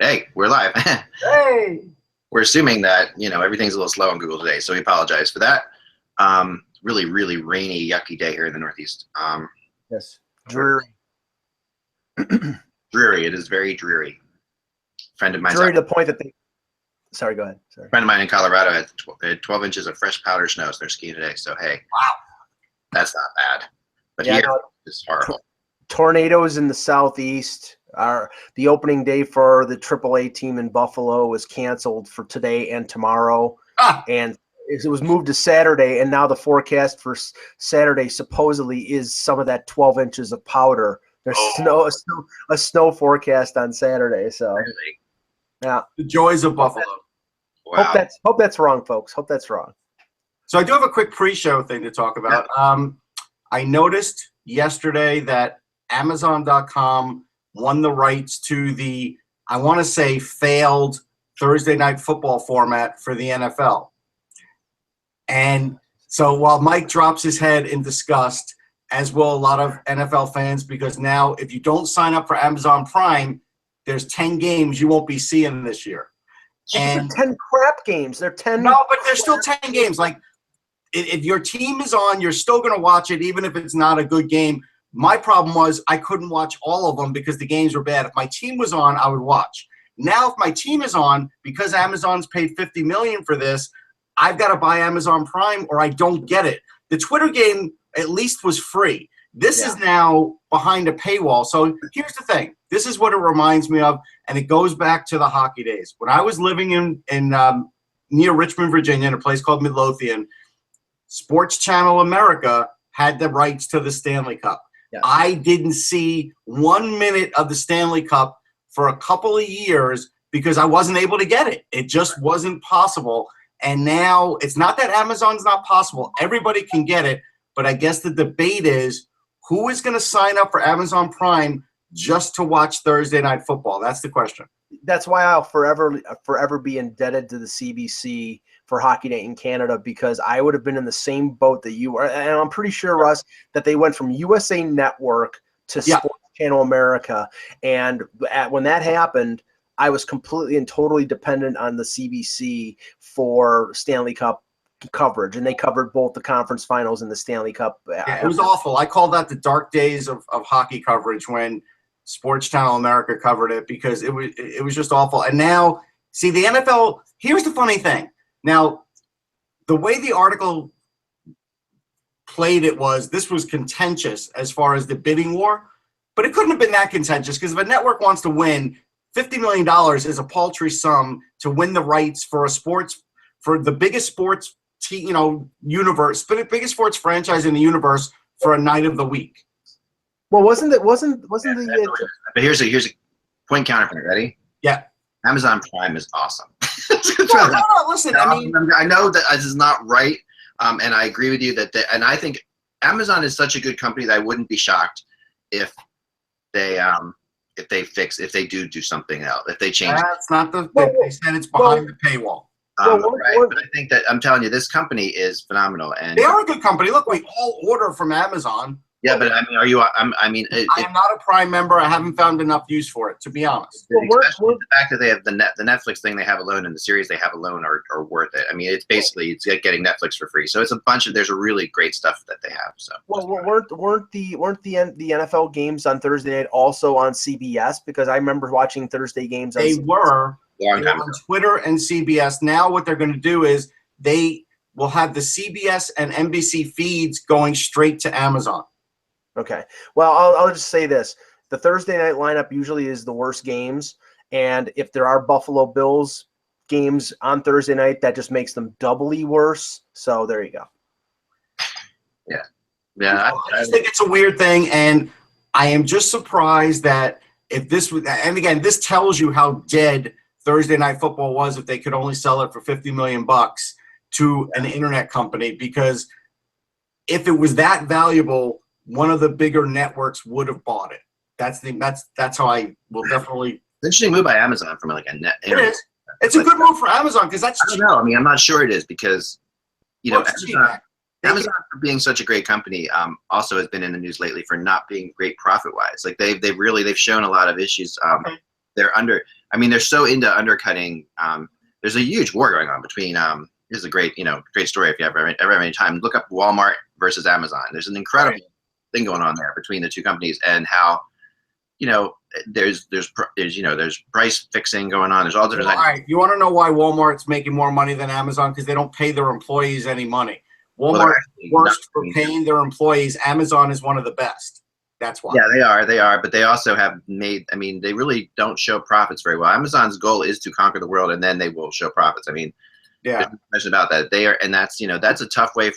Hey, we're live. Hey! We're assuming that, everything's a little slow on Google today, so we apologize for that. Really, really rainy, yucky day here in the Northeast. Yes. Dreary. Dreary. It is very dreary. Friend of mine. Dreary to the point that they. Sorry, go ahead. Sorry. Friend of mine in Colorado had 12 inches of fresh powder snow, so they're skiing today. So, hey. Wow. That's not bad. But yeah, here, it's horrible. Tornadoes in the southeast. The opening day for the AAA team in Buffalo was canceled for today and tomorrow. And it was moved to Saturday, and now the forecast for Saturday supposedly is some of that 12 inches of powder. There's a snow forecast on Saturday. So, really? Yeah. The joys of Buffalo. Wow. Hope that's wrong, folks. Hope that's wrong. So I do have a quick pre-show thing to talk about. I noticed yesterday that Amazon.com won the rights to the, I want to say, failed Thursday night football format for the NFL. And so while Mike drops his head in disgust, as will a lot of NFL fans, because now if you don't sign up for Amazon Prime, there's 10 games you won't be seeing this year. And 10 crap games. They're 10. No, but there's still 10 games. Like, if your team is on, you're still going to watch it, even if it's not a good game. My problem was I couldn't watch all of them because the games were bad. If my team was on, I would watch. Now, if my team is on, because Amazon's paid $50 million for this, I've got to buy Amazon Prime or I don't get it. The Twitter game at least was free. This is now behind a paywall. So here's the thing. This is what it reminds me of, and it goes back to the hockey days. When I was living in near Richmond, Virginia, in a place called Midlothian, Sports Channel America had the rights to the Stanley Cup. Yeah. I didn't see 1 minute of the Stanley Cup for a couple of years because I wasn't able to get it. It just wasn't possible. And now it's not that Amazon's not possible. Everybody can get it. But I guess the debate is who is going to sign up for Amazon Prime just to watch Thursday Night Football? That's the question. That's why I'll forever be indebted to the CBC for Hockey Night in Canada, because I would have been in the same boat that you were. And I'm pretty sure, Russ, that they went from USA Network to Sports Channel America. And when that happened, I was completely and totally dependent on the CBC for Stanley Cup coverage. And they covered both the conference finals and the Stanley Cup. Yeah, it was awful. I call that the dark days of hockey coverage when Sports Channel America covered it, because it was just awful. And now, see, the NFL, here's the funny thing. Now, the way the article played it was this was contentious as far as the bidding war, but it couldn't have been that contentious, because if a network wants to win, $50 million is a paltry sum to win the rights for the biggest sports universe, but the biggest sports franchise in the universe for a night of the week. Well, wasn't the But here's a point counterpoint. Ready? Yeah. Amazon Prime is awesome. No, listen. I mean, I know that this is not right, and I agree with you and I think Amazon is such a good company that I wouldn't be shocked if they do something else, if they change. That's not they said it's behind the paywall. Right, but I think that I'm telling you, this company is phenomenal, and they are a good company. Look, we all order from Amazon. Yeah, but I mean, are you? I am not a Prime member. I haven't found enough use for it, to be honest. Especially the fact that they have the Netflix thing they have alone and the series they have alone are worth it. I mean, it's like getting Netflix for free. So it's there's a really great stuff that they have. So weren't the NFL games on Thursday night also on CBS? Because I remember watching Thursday games. They were on Twitter and CBS. Now what they're going to do is they will have the CBS and NBC feeds going straight to Amazon. Okay. Well, I'll just say this. The Thursday night lineup usually is the worst games. And if there are Buffalo Bills games on Thursday night, that just makes them doubly worse. So there you go. Yeah. Yeah. I just think it's a weird thing. And I am just surprised that if this was, and again, this tells you how dead Thursday Night Football was if they could only sell it for $50 million to an internet company, because if it was that valuable, one of the bigger networks would have bought it. That's how I will definitely. Interesting move by Amazon from like a net. It is. It's a good move for Amazon because that's. I don't know. I mean, I'm not sure it is because, Amazon, for being such a great company, also has been in the news lately for not being great profit wise. Like they've shown a lot of issues. They're under. I mean, they're so into undercutting. There's a huge war going on between. This is a great story if you ever have any time. Look up Walmart versus Amazon. There's an incredible thing going on there between the two companies, and how there's price fixing going on. There's all different. All right, you want to know why Walmart's making more money than Amazon? Because they don't pay their employees any money. Walmart is worst for paying their employees. Amazon is one of the best. That's why. Yeah, they are, but they also have made. I mean, they really don't show profits very well. Amazon's goal is to conquer the world, and then they will show profits. I mean, there's no question about that. They are, and that's that's a tough way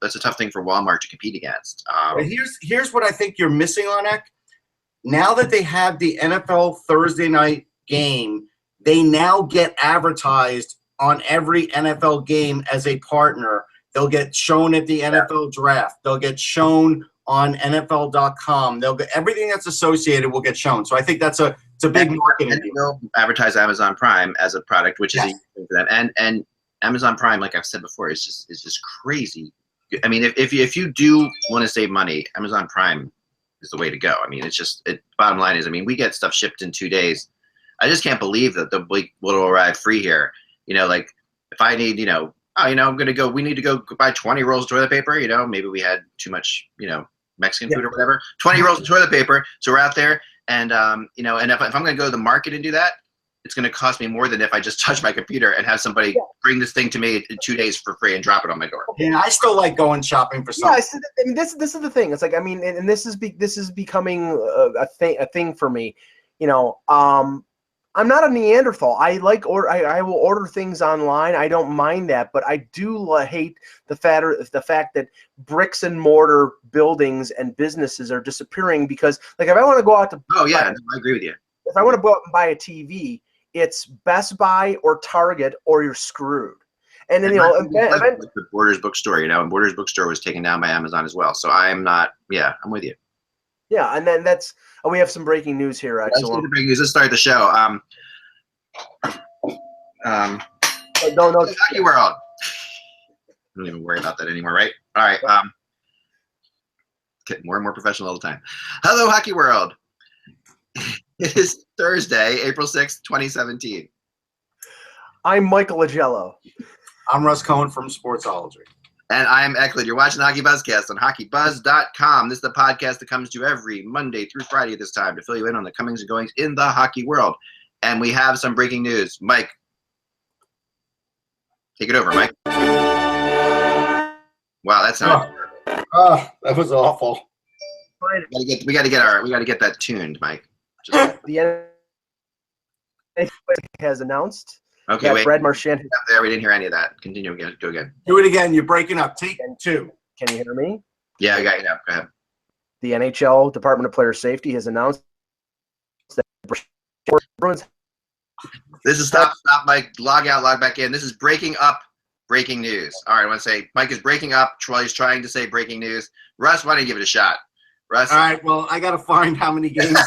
that's a tough thing for Walmart to compete against. Here's what I think you're missing on Ek. Now that they have the NFL Thursday night game, they now get advertised on every NFL game as a partner. They'll get shown at the NFL draft. They'll get shown on NFL.com. They'll get everything that's associated will get shown. So I think it's a big marketing. And they'll advertise Amazon Prime as a product, which is a thing for them. And Amazon Prime, like I've said before, is just crazy. I mean, if you do want to save money, Amazon Prime is the way to go. I mean, bottom line is, I mean, we get stuff shipped in 2 days. I just can't believe that the week will arrive free here. Like if I need, we need to go buy 20 rolls of toilet paper. Maybe we had too much, Mexican food or whatever. 20 rolls of toilet paper. So we're out there, and and if I'm going to go to the market and do that, it's going to cost me more than if I just touch my computer and have somebody bring this thing to me in 2 days for free and drop it on my door. Yeah, I still like going shopping for something. Yeah, I mean, this is the thing. It's like, I mean, and this is becoming a thing for me. I'm not a Neanderthal. I will order things online. I don't mind that, but I do hate the fact that bricks and mortar buildings and businesses are disappearing, because, like, if I want to go out to I agree with you. If I want to go out and buy a TV, it's Best Buy or Target, or you're screwed. And then the Borders bookstore, and Borders bookstore was taken down by Amazon as well. So I'm with you. Yeah, and then we have some breaking news here. Actually, breaking news. Let's start the show. No. Hockey World. Don't even worry about that anymore, right? All right. Getting more and more professional all the time. Hello, Hockey World. It is Thursday, April 6th, 2017. I'm Michael Agello. I'm Russ Cohen from Sportsology. And I'm Eklund. You're watching the HockeyBuzzcast on HockeyBuzz.com. This is the podcast that comes to you every Monday through Friday at this time to fill you in on the comings and goings in the hockey world. And we have some breaking news. Mike, take it over, Mike. Wow, that sounded terrible. Oh, that was awful. We got to get that tuned, Mike. The NHL has announced. Okay, wait. Brad Marchand. There, we didn't hear any of that. Continue again. Do again. Do it again. You're breaking up. Take 2. Can you hear me? Yeah, I got you now. Go ahead. The NHL Department of Player Safety has announced that Bruins. This is stop, Mike. Log out, log back in. This is breaking news. All right, I want to say Mike is breaking up. Troy's trying to say breaking news. Russ, why don't you give it a shot? Russ. All right. Well, I got to find how many games.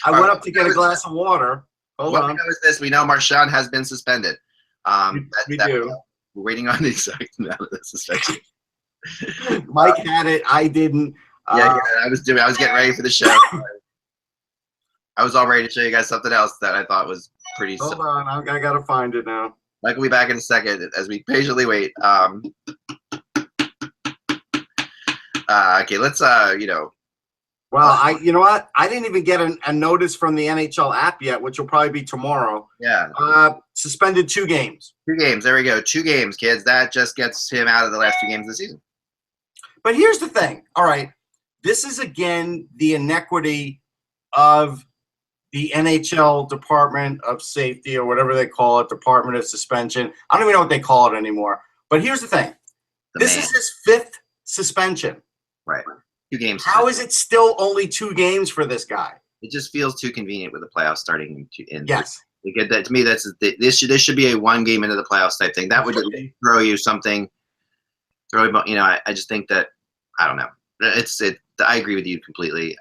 I went up to get a glass of water. Hold on. What we know is this. We know Marchand has been suspended. We do. We're waiting on the suspension. Mike had it. I didn't. I was getting ready for the show. I was all ready to show you guys something else that I thought was pretty. Hold on. I got to find it now. Mike will be back in a second as we patiently wait. Okay, let's Well, you know what? I didn't even get a notice from the NHL app yet, which will probably be tomorrow. Yeah. Suspended 2 games. 2 games. There we go. 2 games, kids. That just gets him out of the last 2 games of the season. But here's the thing. All right. This is, again, the inequity of the NHL Department of Safety, or whatever they call it, Department of Suspension. I don't even know what they call it anymore. But here's the thing. This is his 5th suspension. Right. 2 games. How is it still only 2 games for this guy? It just feels too convenient with the playoffs starting in. Yes. You get that, to me, this should be a 1 game into the playoffs type thing. That would throw you something. I just think that, I don't know. I agree with you completely.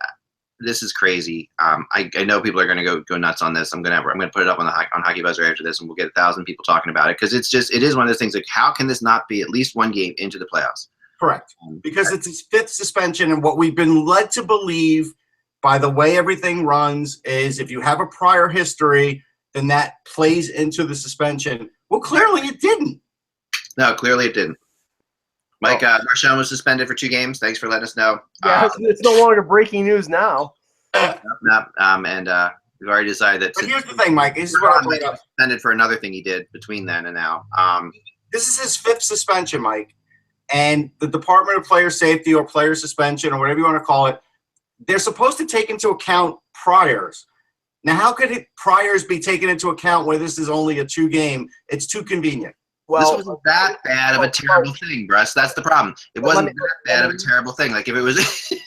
This is crazy. I know people are going to go nuts on this. I'm going to put it up on Hockey Buzzer after this, and we'll get 1,000 people talking about it, because it is one of those things. Like, how can this not be at least 1 game into the playoffs? Correct. Because it's his 5th suspension, and what we've been led to believe by the way everything runs is if you have a prior history, then that plays into the suspension. Well, clearly it didn't. No, clearly it didn't. Mike, Marchand was suspended for 2 games. Thanks for letting us know. Yeah, it's no longer breaking news now. We've already decided that. But here's the thing, Mike. This is what I'm suspended for another thing he did between then and now. This is his 5th suspension, Mike. And the Department of Player Safety or player suspension or whatever you want to call it, they're supposed to take into account priors. Now, how could priors be taken into account where this is only a 2-game? It's too convenient. Well, this wasn't that bad of a terrible thing, Bruce. That's the problem. It wasn't that bad of a terrible thing. Like if it was,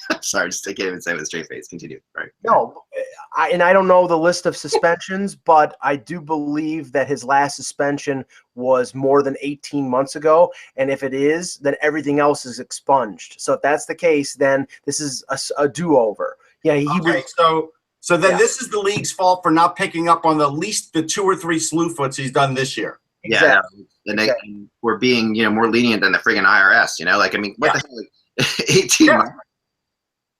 I'm sorry, I can't even say it with a straight face. Continue. Right. No, I don't know the list of suspensions, but I do believe that his last suspension was more than 18 months ago. And if it is, then everything else is expunged. So if that's the case, then this is a do-over. Yeah, So then this is the league's fault for not picking up on at least the 2 or 3 slew foots he's done this year. Exactly. Yeah, and we're being, more lenient than the friggin' IRS, Like, I mean, what the hell? Like, 18 months.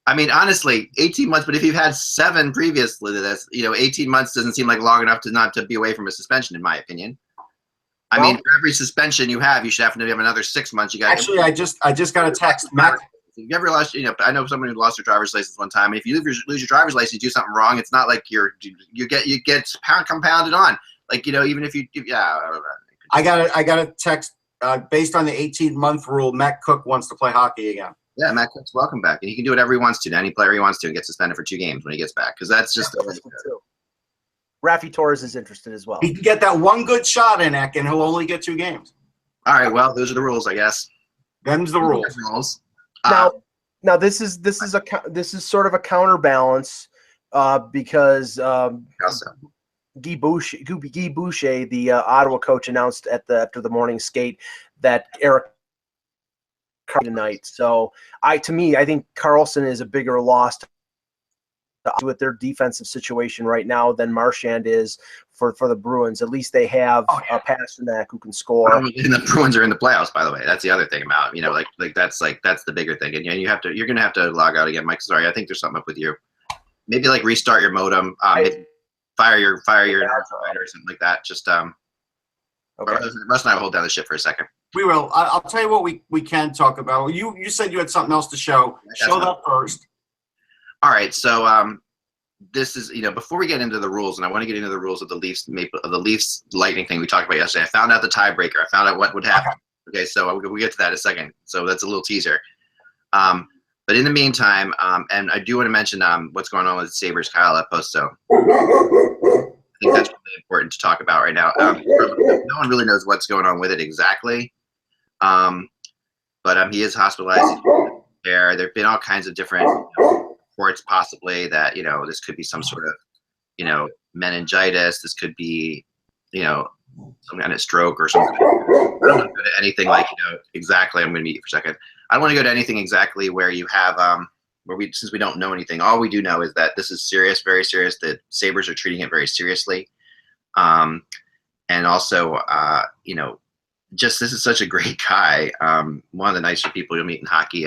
I mean, honestly, 18 months, but if you've had 7 previously to this, 18 months doesn't seem like long enough to not to be away from a suspension, in my opinion. I mean, for every suspension you have, you should have to have another 6 months. You got actually, I just got a text, Matt. If you ever lost, I know someone who lost their driver's license one time, and if you lose your driver's license, you do something wrong. It's not like you get compounded on. Like, even if you, I got a text based on the 18-month rule. Matt Cook wants to play hockey again. Yeah, Matt Cook's welcome back, and he can do whatever he wants to any player he wants to, and get suspended for 2 games when he gets back, because that's just. Rafi Torres is interested as well. He can get that one good shot in, Eck, and he'll only get 2 games. All right, well, those are the rules, I guess. Them's the rules. Now this is sort of a counterbalance because Guy Boucher, the Ottawa coach, announced after the morning skate that Eric tonight. So I think Carlson is a bigger loss with their defensive situation right now than Marchand is for the Bruins. At least they have a Pasternak who can score. And the Bruins are in the playoffs, by the way. That's the other thing about that's the bigger thing. And you're gonna have to log out again, Mike. Sorry, I think there's something up with you. Maybe like restart your modem. Maybe fire your provider or something like that. Just okay. Russ and I will hold down the ship for a second. We will. I'll tell you what we can talk about. You said you had something else to show. Show that first. All right, so this is before we get into the rules, and I want to get into the rules of the Leafs Lightning thing we talked about yesterday. I found out the tiebreaker. I found out what would happen. Okay, so we'll get to that in a second. So that's a little teaser. But in the meantime, and I do want to mention what's going on with Sabres Kyle Okposo. I think that's really important to talk about right now. No one really knows what's going on with it exactly, but he is hospitalized. There have been all kinds of different reports possibly that this could be some sort of meningitis. This could be some kind of stroke or something. I don't want to go to anything like exactly. I'm going to mute you for a second. I don't want to go to anything exactly where you have since we don't know anything. All we do know is that this is serious, very serious. The Sabres are treating it very seriously, and also this is such a great guy. One of the nicer people you'll meet in hockey.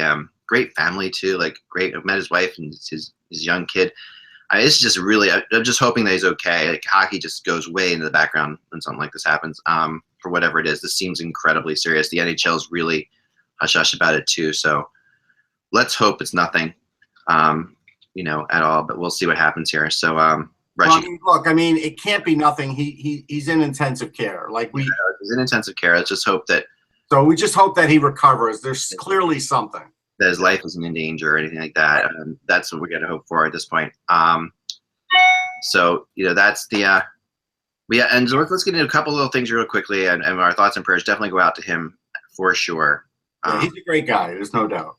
Great family too, great. I've met his wife and his young kid. It's just really, I'm just hoping that he's okay. Like, hockey just goes way into the background when something like this happens. For whatever it is, this seems incredibly serious. The NHL's really hush-hush about it too. So let's hope it's nothing, at all. But we'll see what happens here. So, look, it can't be nothing. He's in intensive care. He's in intensive care. Let's just hope that. So we just hope that he recovers. There's clearly something. That his life isn't in danger or anything like that. That's what we got to hope for at this point. So that's the and so let's get into a couple little things real quickly, and our thoughts and prayers definitely go out to him for sure. He's a great guy. There's no doubt.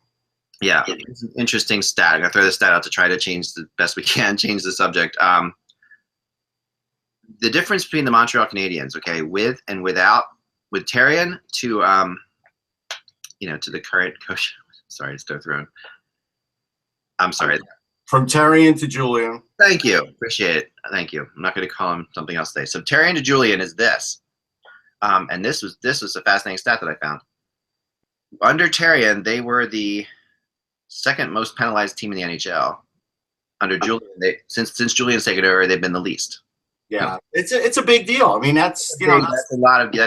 Yeah, it's an interesting stat. I'm gonna throw this stat out to try to change the best we can, change the subject. The difference between the Montreal Canadiens, okay, with and without, with Therrien to to the current coach. Sorry, it's still thrown. I'm sorry. From Therrien to Julian. Thank you. Appreciate it. Thank you. I'm not going to call him something else today. So Therrien to Julian is this. And this was a fascinating stat that I found. Under Therrien, they were the second most penalized team in the NHL. Under Julian, since Julian's taken over, they've been the least. Yeah, it's a big deal. I mean, that's that's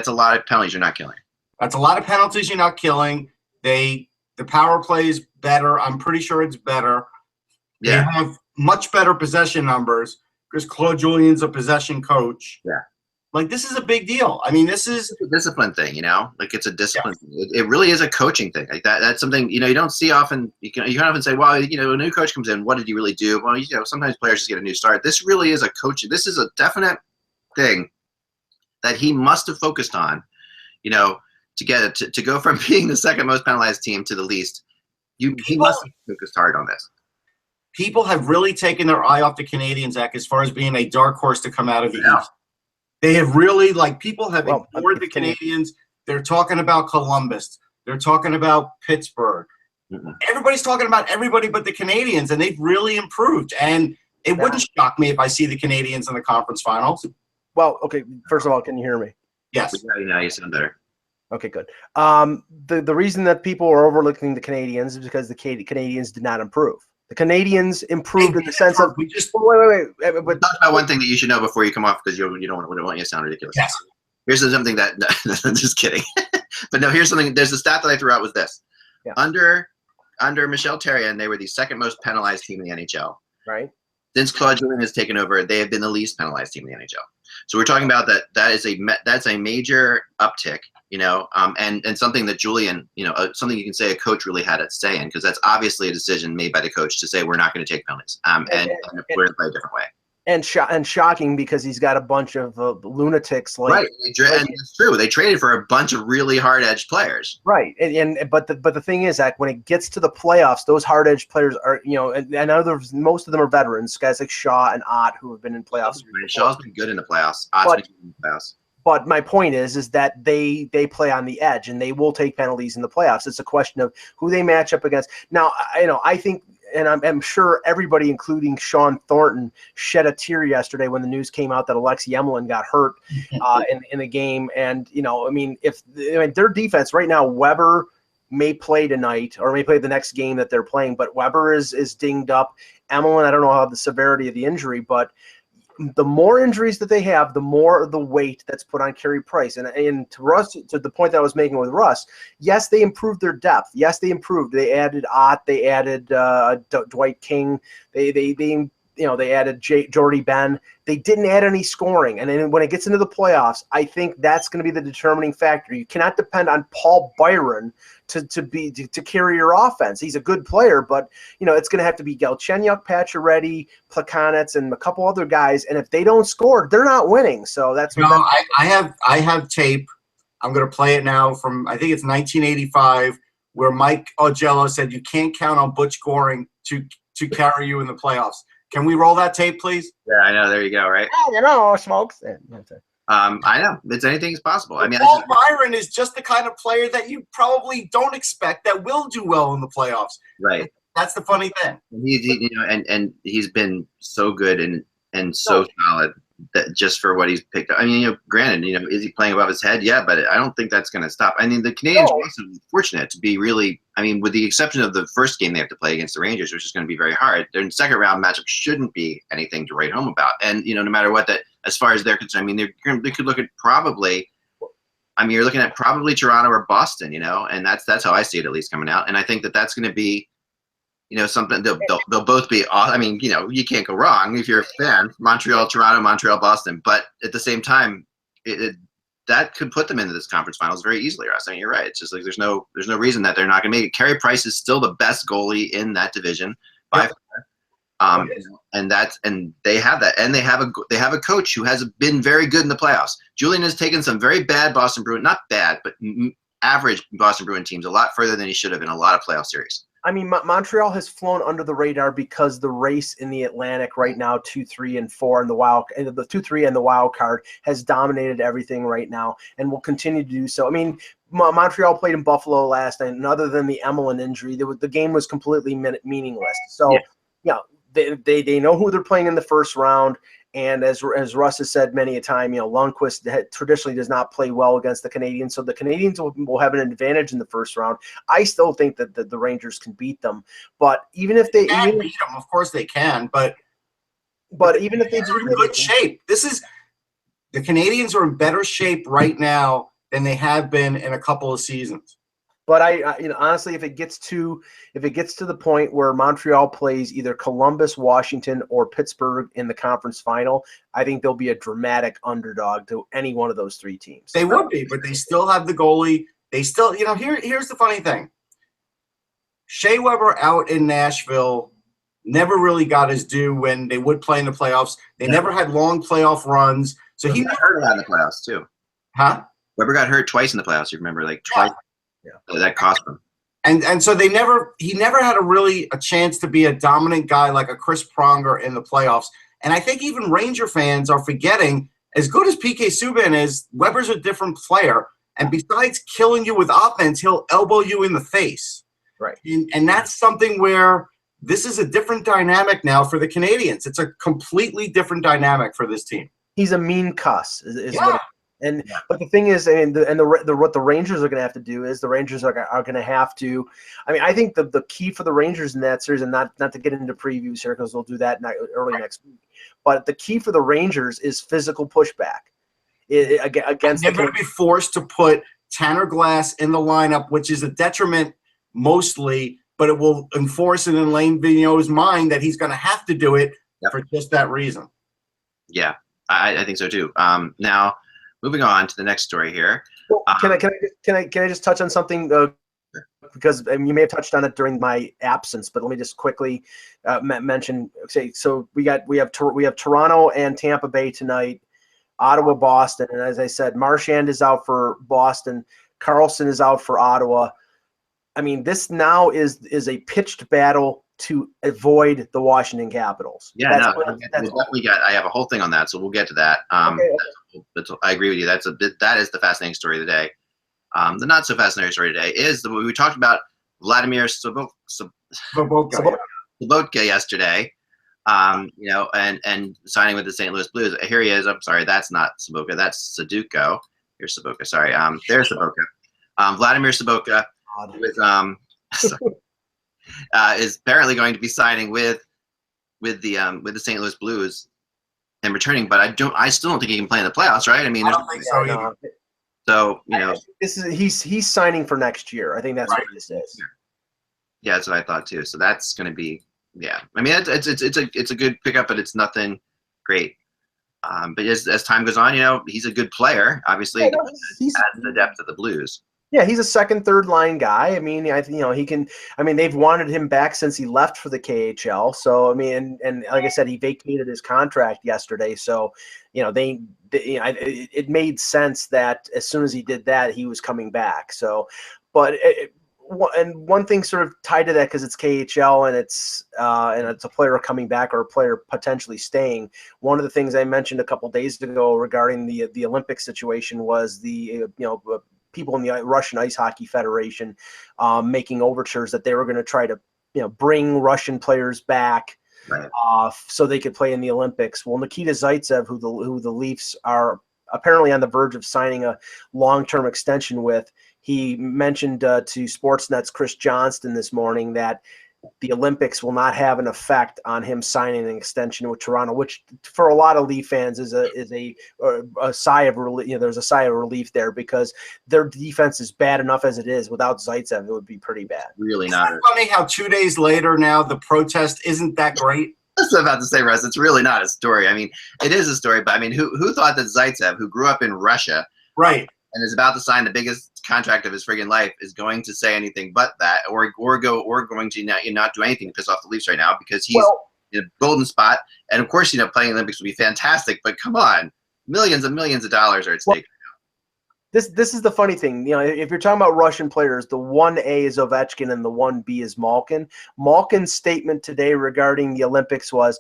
a lot of penalties you're not killing. That's a lot of penalties you're not killing. The power play is better. I'm pretty sure it's better. Yeah. They have much better possession numbers because Claude Julien's a possession coach. Yeah. Like, this is a big deal. I mean, this is a discipline thing, like it's a discipline thing. It really is a coaching thing. Like that's something, you don't see often. You can often say, well, a new coach comes in, what did he really do? Well, sometimes players just get a new start. This really is a coaching. This is a definite thing that he must have focused on, to get it to go from being the second most penalized team to the least. He must have focused hard on this. People have really taken their eye off the Canadiens, Zach, as far as being a dark horse to come out of the East. They have really, people have ignored the Canadiens. They're talking about Columbus. They're talking about Pittsburgh. Mm-hmm. Everybody's talking about everybody but the Canadiens, and they've really improved. And it wouldn't shock me if I see the Canadiens in the conference finals. Well, okay, first of all, can you hear me? Yes. Now you sound better. Okay, good. The reason that people are overlooking the Canadiens is because the Canadiens did not improve. The Canadiens improved in the sense of we just wait. But talk about one thing that you should know before you come off, because you don't want you to sound ridiculous. Yes. Here's something that I'm just kidding. But no, here's something. There's a stat that I threw out was this. Yeah. Under Michel Therrien, they were the second most penalized team in the NHL. Right. Since Claude Julien has taken over, they have been the least penalized team in the NHL. So we're talking about that's a major uptick, and something that Julien, something you can say a coach really had at say in, because that's obviously a decision made by the coach to say we're not going to take penalties, and we're going to play a different way. And shocking because he's got a bunch of lunatics right. And it's true. They traded for a bunch of really hard-edged players. Right. But the thing is that when it gets to the playoffs, those hard-edged players are, and I know most of them are veterans, guys like Shaw and Ott who have been in playoffs. Shaw's been good in the playoffs. Ott's been good in the playoffs. But my point is that they play on the edge and they will take penalties in the playoffs. It's a question of who they match up against. Now, I think, and I'm sure everybody, including Sean Thornton, shed a tear yesterday when the news came out that Alexei Emelin got hurt in the game. And, their defense right now, Weber may play tonight or may play the next game that they're playing, but Weber is dinged up. Emelin, I don't know how the severity of the injury, but the more injuries that they have, the more the weight that's put on Carey Price. And to Russ, to the point that I was making with Russ, yes, they improved their depth. Yes, they improved. They added Ott. They added Dwight King. They added Jordy Ben. They didn't add any scoring. And then when it gets into the playoffs, I think that's going to be the determining factor. You cannot depend on Paul Byron to carry your offense. He's a good player, but it's going to have to be Galchenyuk, Pacioretty, Plekanec, and a couple other guys. And if they don't score, they're not winning. So that's I have tape. I'm going to play it now from, I think it's 1985, where Mike Augello said you can't count on Butch Goring to carry you in the playoffs. Can we roll that tape, please? Yeah, I know. There you go. Right. Smokes. I know. It's anything's possible. I mean, Paul Byron is just the kind of player that you probably don't expect that will do well in the playoffs. Right. That's the funny thing. And he's been so good and so solid that just for what he's picked up. I mean, granted, is he playing above his head? Yeah, but I don't think that's going to stop. I mean, the Canadiens are also fortunate to be really, with the exception of the first game they have to play against the Rangers, which is going to be very hard, their second round matchup shouldn't be anything to write home about. And, no matter what that, as far as they're concerned, they could look at you're looking at probably Toronto or Boston, and that's how I see it at least coming out. And I think that's going to be, something they'll both be. You can't go wrong if you're a fan. Montreal, Toronto, Montreal, Boston. But at the same time, that could put them into this conference finals very easily. Russ, you're right. It's just like there's no reason that they're not going to make it. Carey Price is still the best goalie in that division by far. And they have that, and they have a coach who has been very good in the playoffs. Julien has taken some very bad Boston Bruin, not bad, but average Boston Bruin teams a lot further than he should have in a lot of playoff series. Montreal has flown under the radar because the race in the Atlantic right now, 2, 3, and 4, and the 2, 3 and the wild card has dominated everything right now, and will continue to do so. Montreal played in Buffalo last night, and other than the Emelin injury, the game was completely meaningless. So, they know who they're playing in the first round. And as Russ has said many a time, Lundqvist traditionally does not play well against the Canadiens, so the Canadiens will have an advantage in the first round. I still think that the Rangers can beat them, but even if they can beat them, of course they can. But But even if they are in good shape, the Canadiens are in better shape right now than they have been in a couple of seasons. But honestly, if it gets to the point where Montreal plays either Columbus, Washington, or Pittsburgh in the conference final, I think they'll be a dramatic underdog to any one of those three teams. They would be, but they still have the goalie. They still, here's the funny thing. Shea Weber out in Nashville never really got his due when they would play in the playoffs. They never had long playoff runs. So he got hurt in the playoffs too. Huh? Weber got hurt twice in the playoffs. You remember, like twice. Yeah. That cost them. And so he never had a chance to be a dominant guy like a Chris Pronger in the playoffs. And I think even Ranger fans are forgetting, as good as PK Subban is, Weber's a different player. And besides killing you with offense, he'll elbow you in the face. Right. And that's something where this is a different dynamic now for the Canadiens. It's a completely different dynamic for this team. He's a mean cuss, is what. But the thing is, what the Rangers are going to have to do is the Rangers are going to have to. I mean, I think the key for the Rangers in that series, and not to get into previews here because we'll do that early next week, but the key for the Rangers is physical pushback against. They're going to be forced to put Tanner Glass in the lineup, which is a detriment mostly, but it will enforce it in Lane Vigneault's mind that he's going to have to do it for just that reason. Yeah, I think so too. Now. Moving on to the next story here. Well, can I just touch on something because you may have touched on it during my absence, but let me just quickly mention. So we have Toronto and Tampa Bay tonight, Ottawa, Boston, and as I said, Marchand is out for Boston, Carlson is out for Ottawa. I mean, this now is a pitched battle to avoid the Washington Capitals. Yeah, I have a whole thing on that, so we'll get to that. Okay. I agree with you. That is the fascinating story of the day. The not so fascinating story today is we talked about Vladimir Sobotka yesterday. And signing with the St. Louis Blues. Here he is. I'm sorry, that's not Sobotka. That's Sudoku. Here's Sobotka. Sorry. There's Sobotka. Vladimir Sobotka is apparently going to be signing with the St. Louis Blues and returning, but I still don't think he can play in the playoffs, right? I mean, I don't think so either. So he's signing for next year. I think that's what this is. Yeah, that's what I thought too. So that's going to be I mean, it's a good pickup, but it's nothing great. But as time goes on, he's a good player. Obviously, he has the depth of the Blues. Yeah, he's a second, third line guy. I mean, he can. I mean, they've wanted him back since he left for the KHL. So I mean, and like I said, he vacated his contract yesterday. So it made sense that as soon as he did that, he was coming back. So, but one thing sort of tied to that because it's KHL and it's a player coming back or a player potentially staying. One of the things I mentioned a couple days ago regarding the Olympic situation was the people in the Russian Ice Hockey Federation making overtures that they were going to try to bring Russian players back so they could play in the Olympics. Well, Nikita Zaitsev, who the Leafs are apparently on the verge of signing a long-term extension with, he mentioned to Sportsnet's Chris Johnston this morning that the Olympics will not have an effect on him signing an extension with Toronto, which for a lot of Leaf fans is a sigh of relief. There's a sigh of relief there because their defense is bad enough as it is. Without Zaitsev, it would be pretty bad. Really not. Isn't it funny how 2 days later now the protest isn't that great? I was about to say, Russ, it's really not a story. I mean, it is a story, but I mean, who thought that Zaitsev, who grew up in Russia, right, and is about to sign the biggest contract of his friggin' life, is going to say anything but that, or going to not do anything to piss off the Leafs right now because he's in a golden spot. And of course, playing Olympics would be fantastic, but come on, millions and millions of dollars are at stake. This is the funny thing. If you're talking about Russian players, the 1A is Ovechkin and the 1B is Malkin. Malkin's statement today regarding the Olympics was,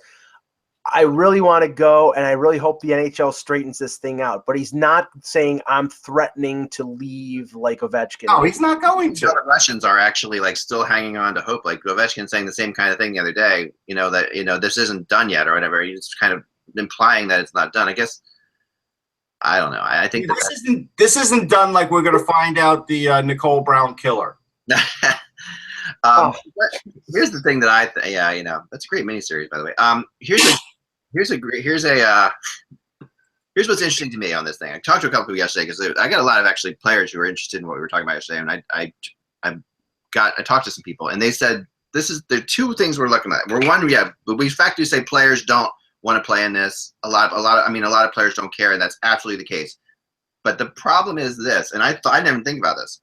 I really want to go, and I really hope the NHL straightens this thing out. But he's not saying I'm threatening to leave like Ovechkin. No, he's not going to. The Russians are actually still hanging on to hope. Like Ovechkin saying the same kind of thing the other day. That this isn't done yet or whatever. He's kind of implying that it's not done. I guess I don't know. I think this isn't done. Like we're going to find out the Nicole Brown killer. Here's the thing that that's a great miniseries, by the way. Here's here's what's interesting to me on this thing. I talked to a couple people yesterday because I got a lot of actually players who were interested in what we were talking about yesterday, and I talked to some people, and they said there are two things we're looking at. We're one, we factually say players don't want to play in this. A lot of players don't care, and that's absolutely the case. But the problem is this, and I didn't even think about this.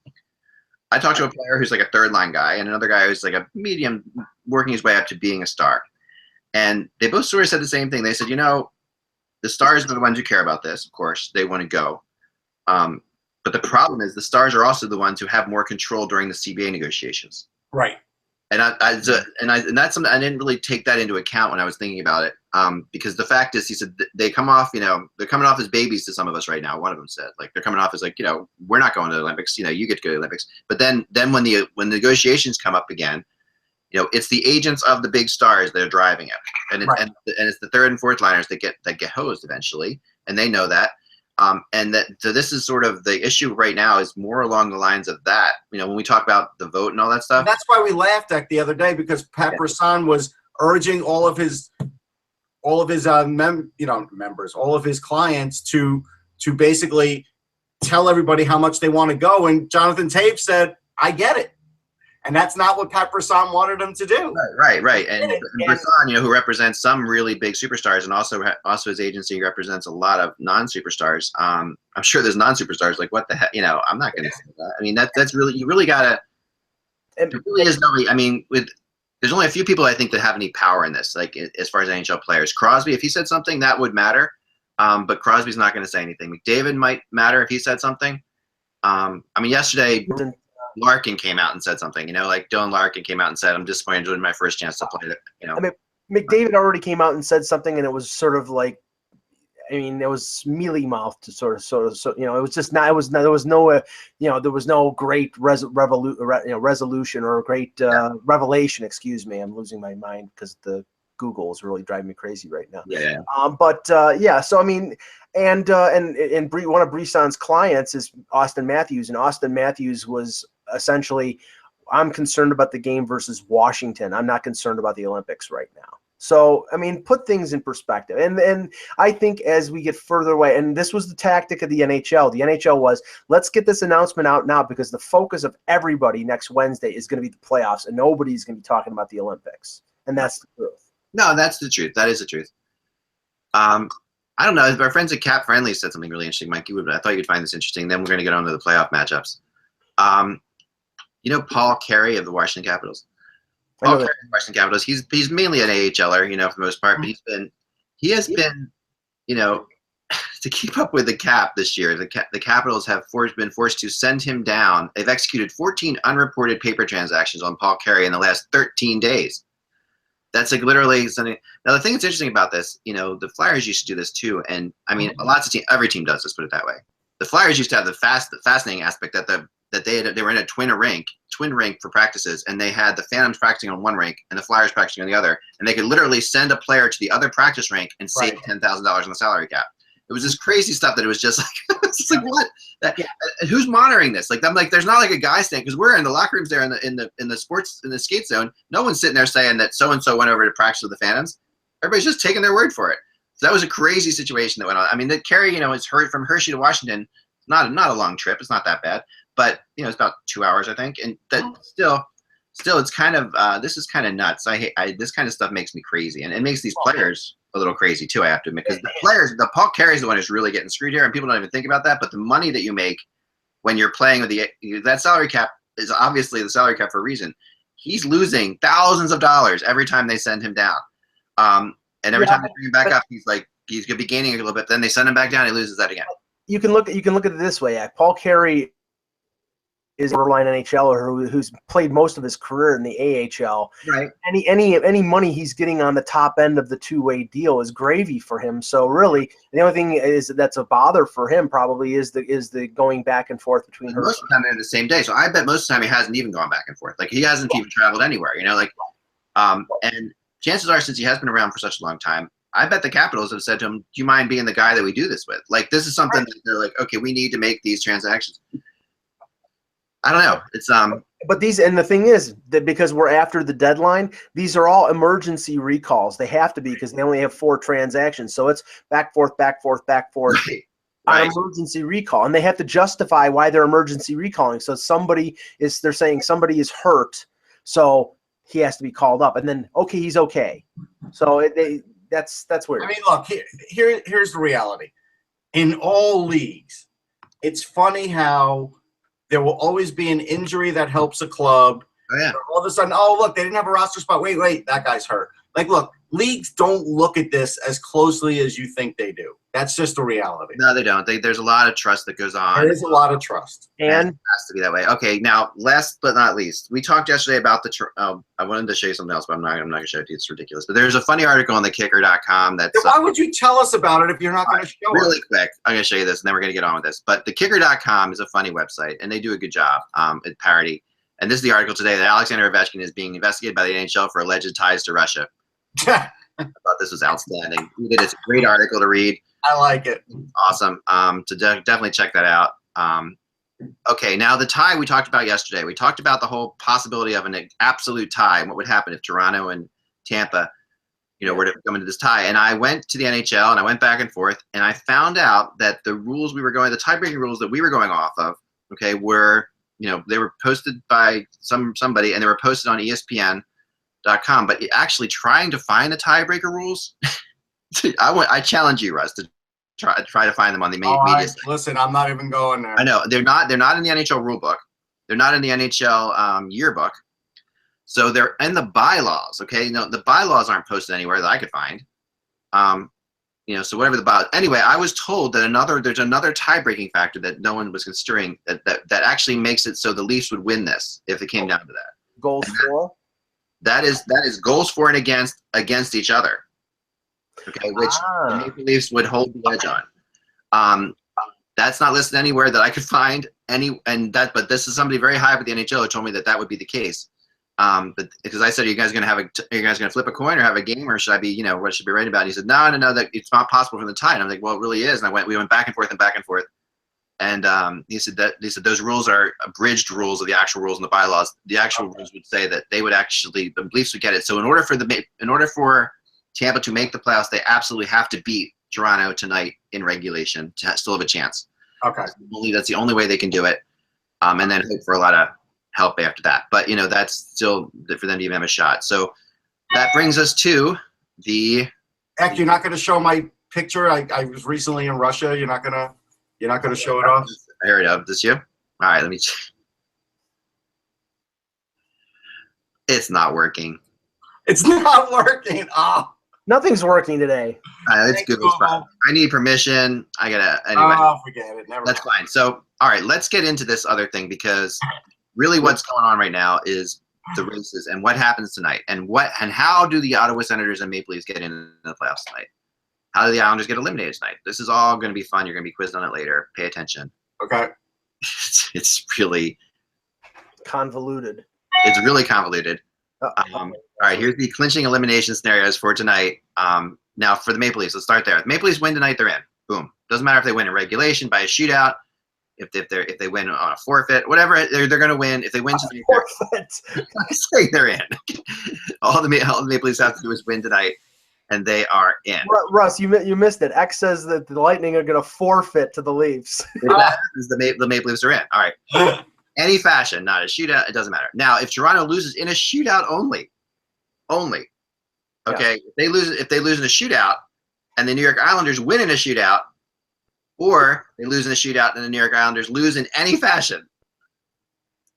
I talked to a player who's like a third line guy, and another guy who's like a medium, working his way up to being a star. And they both sort of said the same thing. They said, the stars are the ones who care about this. Of course, they want to go. But the problem is the stars are also the ones who have more control during the CBA negotiations. Right. And that's something I didn't really take that into account when I was thinking about it. Because the fact is, he said they come off, they're coming off as babies to some of us right now. One of them said, like, they're coming off as like, we're not going to the Olympics. You get to go to the Olympics. But then when the negotiations come up again, it's the agents of the big stars that are driving it, and it's the third and fourth liners that get hosed eventually, and they know that. So this is sort of the issue right now is more along the lines of that. When we talk about the vote and all that stuff. And that's why we laughed at the other day, because Pat Brisson was urging all of his members, all of his clients to basically tell everybody how much they want to go. And Jonathan Tape said, "I get it." And that's not what Pat Brisson wanted him to do. Right. And Brisson, who represents some really big superstars, and also his agency represents a lot of non-superstars. I'm sure there's non-superstars like, what the heck? I'm not going to say that. I mean, that's really, you really got to. There really is nobody. I mean, there's only a few people I think that have any power in this. Like as far as NHL players, Crosby, if he said something, that would matter. But Crosby's not going to say anything. McDavid might matter if he said something. Yesterday. Larkin came out and said something, like Dylan Larkin came out and said, "I'm disappointed in my first chance to play it." I mean, McDavid already came out and said something, and it was sort of like, it was mealy mouthed to sort of, it was just not. There was no great resolution or a great revelation. Excuse me, I'm losing my mind because the Google is really driving me crazy right now. Yeah. So I mean, and one of Brisson's clients is Austin Matthews, and Austin Matthews was essentially, I'm concerned about the game versus Washington. I'm not concerned about the Olympics right now. So, I mean, put things in perspective. And I think as we get further away, and this was the tactic of the NHL. The NHL was, let's get this announcement out now, because the focus of everybody next Wednesday is going to be the playoffs, and nobody's going to be talking about the Olympics. And that's the truth. No, that's the truth. That is the truth. I don't know. Our friends at Cap Friendly said something really interesting, Mike. I thought you'd find this interesting. Then we're going to get on to the playoff matchups. Paul Carey of the Washington Capitals. Paul Carey of the Washington Capitals. He's mainly an AHLer, for the most part, but he has been, to keep up with the cap this year. The Capitals have been forced to send him down. They've executed 14 unreported paper transactions on Paul Carey in the last 13 days. That's like literally something. Now, the thing that's interesting about this, the Flyers used to do this too, and I mean, every team does this. Put it that way. The Flyers used to have the fascinating aspect that they were in a twin rink for practices, and they had the Phantoms practicing on one rink and the Flyers practicing on the other, and they could literally send a player to the other practice rink and save $10,000 on the salary cap. It was this crazy stuff that it was just like, it's just like what? Who's monitoring this? Like, I'm like, there's not like a guy saying, because we're in the locker rooms there in the skate zone. No one's sitting there saying that so and so went over to practice with the Phantoms. Everybody's just taking their word for it. So that was a crazy situation that went on. I mean, that Carey, is heard from Hershey to Washington. Not a long trip. It's not that bad, but it's about 2 hours, I think. And that still, it's kind of this is kind of nuts. I this kind of stuff makes me crazy, and it makes these players a little crazy too, I have to admit, because the Paul Carey's the one who's really getting screwed here, and people don't even think about that. But the money that you make when you're playing with that salary cap is obviously the salary cap for a reason. He's losing thousands of dollars every time they send him down, and every time they bring him back up, he's going to be gaining a little bit. Then they send him back down, he loses that again. You can look at it this way. Paul Carey is a borderline NHLer who's played most of his career in the AHL. Right. Any money he's getting on the top end of the two-way deal is gravy for him. So really, the only thing is that's a bother for him probably is the going back and forth between her. Most of the time they're the same day. So I bet most of the time he hasn't even gone back and forth. Like he hasn't even traveled anywhere. And chances are, since he has been around for such a long time, I bet the Capitals have said to him, "Do you mind being the guy that we do this with?" Like this is something that they're like, "Okay, we need to make these transactions." I don't know. It's But the thing is that because we're after the deadline, these are all emergency recalls. They have to be because they only have 4 transactions. So it's back, forth, back, forth, back, forth. Right. On emergency recall, and they have to justify why they're emergency recalling. So they're saying somebody is hurt, so he has to be called up, and then okay, he's okay. So that's weird. I mean, look, here's the reality. In all leagues, it's funny how there will always be an injury that helps a club. Oh, yeah. All of a sudden, oh, look, they didn't have a roster spot. Wait, that guy's hurt. Like, look, leagues don't look at this as closely as you think they do. That's just the reality. No, they don't. There's a lot of trust that goes on. There is a lot of trust. And it has to be that way. Okay, now, last but not least, we talked yesterday about I wanted to show you something else, but I'm not going to show it to you. It's ridiculous. But there's a funny article on thekicker.com that's Why would you tell us about it if you're not going to show really us? quick. I'm going to show you this, and then we're going to get on with this. But thekicker.com is a funny website, and they do a good job at parody. And this is the article today that Alexander Ovechkin is being investigated by the NHL for alleged ties to Russia. I thought this was outstanding. It's a great article to read. I like it. Awesome. Definitely check that out. Okay, now the tie we talked about yesterday. We talked about the whole possibility of an absolute tie and what would happen if Toronto and Tampa, were to come into this tie. And I went to the NHL and I went back and forth, and I found out that the the tie-breaking rules that we were going off of, okay, were, they were posted by somebody, and they were posted on ESPN.com. But actually trying to find the tiebreaker rules, I challenge you, Russ, to try to find them on the media site. Listen, I'm not even going there. I know they're not in the NHL rulebook. They're not in the NHL yearbook. So they're in the bylaws. Okay, the bylaws aren't posted anywhere that I could find. So whatever the bylaws. Anyway, I was told that there's another tie-breaking factor that no one was considering that actually makes it so the Leafs would win this if it came down to that. Goals for? That is goals for and against each other. Okay, which the Maple Leafs would hold the edge on. That's not listed anywhere that I could find but this is somebody very high up at the NHL who told me that would be the case. But because I said, are you guys gonna flip a coin or have a game, or should I be, what should I be writing about? And he said, no, that it's not possible from the tie. And I'm like, well, it really is. And we went back and forth and back and forth. And he said those rules are abridged rules of the actual rules in the bylaws. The actual rules would say that the Leafs would get it. So in order for Tampa to make the playoffs, they absolutely have to beat Toronto tonight in regulation to still have a chance. Okay. I believe that's the only way they can do it, and then hope for a lot of help after that. But that's still for them to even have a shot. So that brings us to the. Heck, you're not going to show my picture. I was recently in Russia. You're not going to show it off. I heard of this. You? All right. Let me. It's not working. It's not working. Oh. Nothing's working today. It's Google's problem. I need permission. I gotta anyway. Oh, forget it. That's fine. So, all right, let's get into this other thing, because really, what's going on right now is the races and what happens tonight, and how do the Ottawa Senators and Maple Leafs get in the playoffs tonight? How do the Islanders get eliminated tonight? This is all going to be fun. You're going to be quizzed on it later. Pay attention. Okay. It's really convoluted. It's really convoluted. All right, here's the clinching elimination scenarios for tonight. Now for the Maple Leafs, let's start there. If Maple Leafs win tonight, they're in. Boom. Doesn't matter if they win in regulation, by a shootout, if they win on a forfeit, whatever, they're going to win. If they win tonight, I say they're in. All the Maple Leafs have to do is win tonight, and they are in. Russ, you missed it. X says that the Lightning are going to forfeit to the Leafs. The Maple Leafs are in. All right. Any fashion, not a shootout, it doesn't matter. Now, if Toronto loses in a shootout only, okay, if they lose in a shootout, and the New York Islanders win in a shootout, or they lose in a shootout and the New York Islanders lose in any fashion,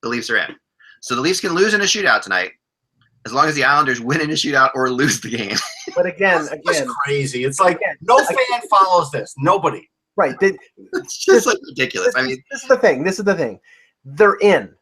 the Leafs are in. So the Leafs can lose in a shootout tonight, as long as the Islanders win in a shootout or lose the game. But again, it's crazy. It's like no fan follows this. Nobody. Right. It's just like ridiculous. This is the thing. They're in.